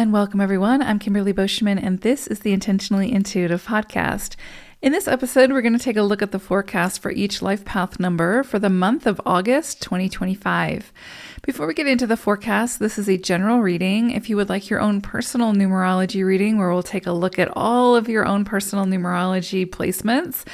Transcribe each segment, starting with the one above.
and welcome everyone. I'm Kimberly Boschman, and this is the Intentionally Intuitive podcast. In this episode, we're going to take a look at the forecast for each life path number for the month of August 2025. Before we get into the forecast, this is a general reading. If you would like your own personal numerology reading, where we'll take a look at all of your own personal numerology placements,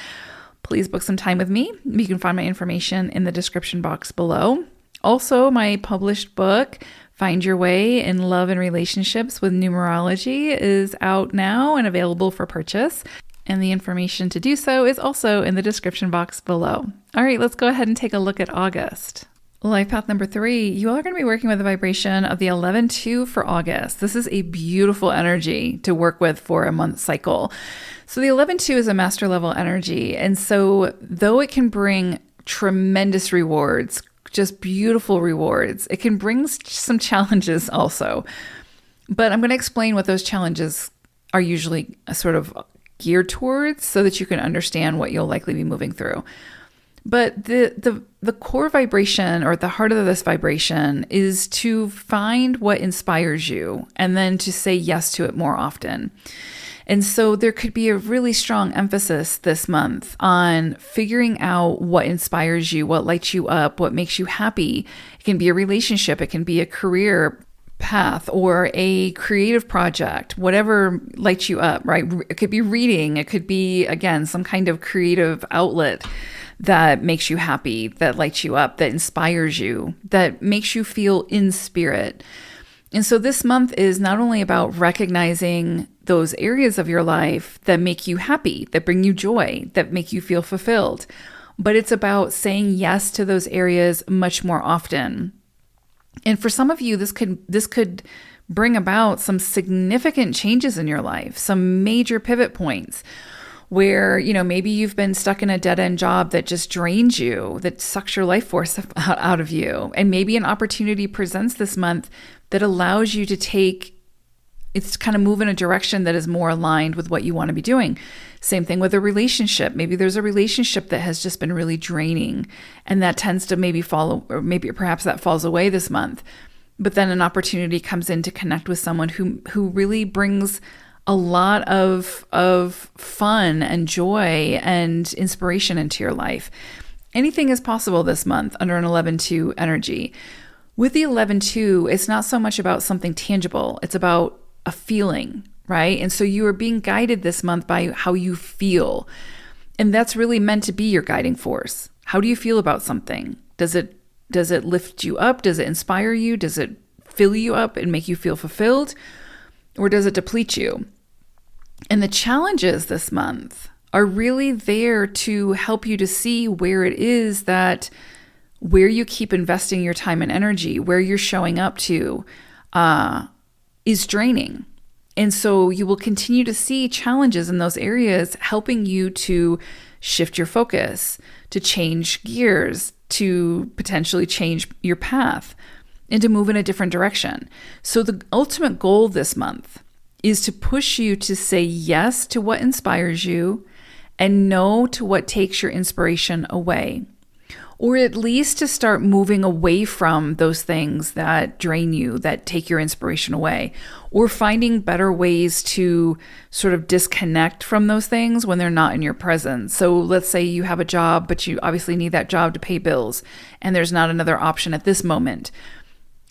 please book some time with me. You can find my information in the description box below. Also, my published book, Find Your Way in Love and Relationships with Numerology, is out now and available for purchase. And the information to do so is also in the description box below. All right, let's go ahead and take a look at August. Life path number 3, you all are going to be working with the vibration of the 11-2 for August. This is a beautiful energy to work with for a month cycle. So the 11-2 is a master level energy. And so though it can bring tremendous rewards, just beautiful rewards, it can bring some challenges also. But I'm going to explain what those challenges are usually sort of geared towards so that you can understand what you'll likely be moving through. But the core vibration, or at the heart of this vibration, is to find what inspires you and then to say yes to it more often. And so there could be a really strong emphasis this month on figuring out what inspires you, what lights you up, what makes you happy. It can be a relationship, it can be a career path or a creative project, whatever lights you up, right? It could be reading. It could be, again, some kind of creative outlet that makes you happy, that lights you up, that inspires you, that makes you feel in spirit. And so this month is not only about recognizing those areas of your life that make you happy, that bring you joy, that make you feel fulfilled, but it's about saying yes to those areas much more often. And for some of you, this could bring about some significant changes in your life, some major pivot points where, maybe you've been stuck in a dead-end job that just drains you, that sucks your life force out of you. And maybe an opportunity presents this month that allows you to kind of move in a direction that is more aligned with what you want to be doing. Same thing with a relationship. Maybe there's a relationship that has just been really draining, and that tends to perhaps that falls away this month. But then an opportunity comes in to connect with someone who really brings a lot of fun and joy and inspiration into your life. Anything is possible this month under an 11-2 energy. With the 11-2, it's not so much about something tangible. It's about a feeling, right? And so you are being guided this month by how you feel. And that's really meant to be your guiding force. How do you feel about something? Does it lift you up? Does it inspire you? Does it fill you up and make you feel fulfilled? Or does it deplete you? And the challenges this month are really there to help you to see where it is where you keep investing your time and energy, where you're showing up to, is draining. And so you will continue to see challenges in those areas, helping you to shift your focus, to change gears, to potentially change your path, and to move in a different direction. So the ultimate goal this month is to push you to say yes to what inspires you and no to what takes your inspiration away. Or at least to start moving away from those things that drain you, that take your inspiration away, or finding better ways to sort of disconnect from those things when they're not in your presence. So let's say you have a job, but you obviously need that job to pay bills, and there's not another option at this moment.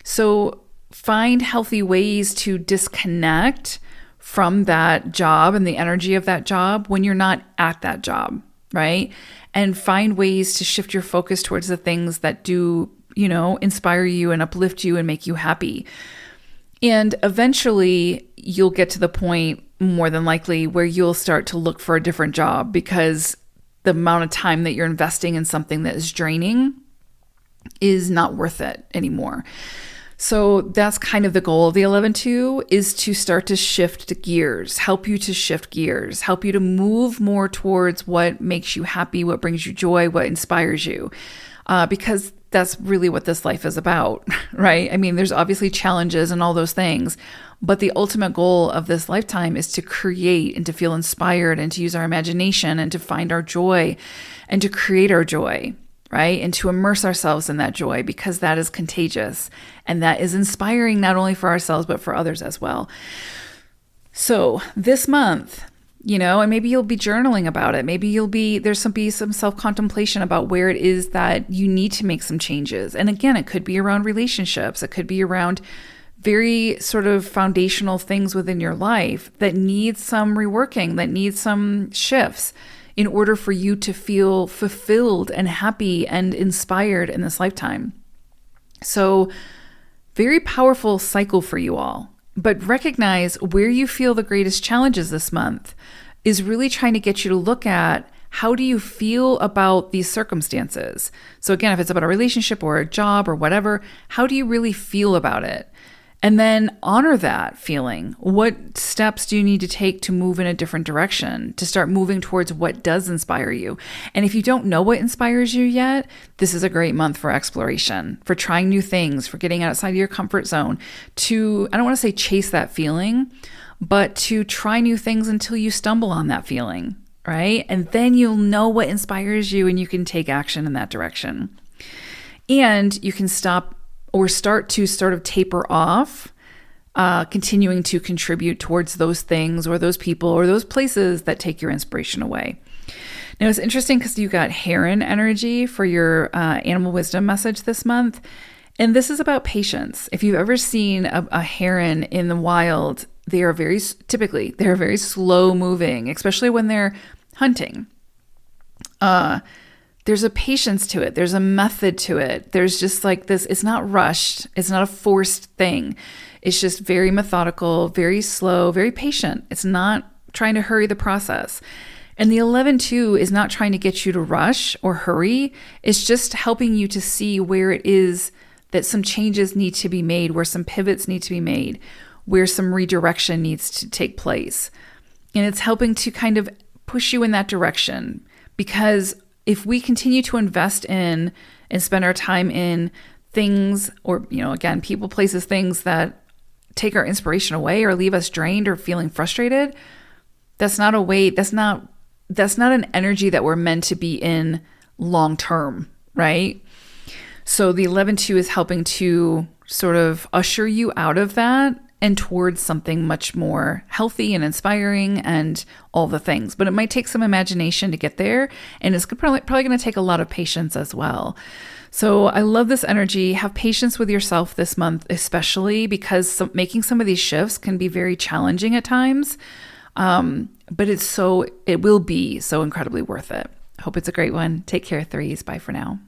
So find healthy ways to disconnect from that job and the energy of that job when you're not at that job, right? And find ways to shift your focus towards the things that do, inspire you and uplift you and make you happy. And eventually you'll get to the point, more than likely, where you'll start to look for a different job because the amount of time that you're investing in something that is draining is not worth it anymore. So that's kind of the goal of the 11-2, is to start to shift gears, help you to shift gears, help you to move more towards what makes you happy, what brings you joy, what inspires you, because that's really what this life is about, right? I mean, there's obviously challenges and all those things, but the ultimate goal of this lifetime is to create and to feel inspired and to use our imagination and to find our joy and to create our joy. right? And to immerse ourselves in that joy, because that is contagious and that is inspiring not only for ourselves, but for others as well. So this month, and maybe you'll be journaling about it. Maybe there's some self-contemplation about where it is that you need to make some changes. And again, it could be around relationships. It could be around very sort of foundational things within your life that need some reworking, that need some shifts in order for you to feel fulfilled and happy and inspired in this lifetime. So very powerful cycle for you all. But recognize where you feel the greatest challenges this month is really trying to get you to look at, how do you feel about these circumstances? So again, if it's about a relationship or a job or whatever, how do you really feel about it? And then honor that feeling. What steps do you need to take to move in a different direction, to start moving towards what does inspire you? And if you don't know what inspires you yet, this is a great month for exploration, for trying new things, for getting outside of your comfort zone, to, I don't want to say chase that feeling, but to try new things until you stumble on that feeling, right? And then you'll know what inspires you and you can take action in that direction. And you can stop or start to sort of taper off, continuing to contribute towards those things or those people or those places that take your inspiration away. Now, it's interesting because you got heron energy for your animal wisdom message this month. And this is about patience. If you've ever seen a heron in the wild, they are very slow moving, especially when they're hunting. There's a patience to it. There's a method to it. There's just like this, it's not rushed. It's not a forced thing. It's just very methodical, very slow, very patient. It's not trying to hurry the process. And the 11-2 is not trying to get you to rush or hurry. It's just helping you to see where it is that some changes need to be made, where some pivots need to be made, where some redirection needs to take place. And it's helping to kind of push you in that direction, because if we continue to invest in and spend our time in things or, again, people, places, things that take our inspiration away or leave us drained or feeling frustrated, that's not an energy that we're meant to be in long term, right? So the 11-2 is helping to sort of usher you out of that and towards something much more healthy and inspiring and all the things. But it might take some imagination to get there, and it's probably going to take a lot of patience as well. So I love this energy. Have patience with yourself this month, especially because making some of these shifts can be very challenging at times. But it will be so incredibly worth it. Hope it's a great one. Take care, threes. Bye for now.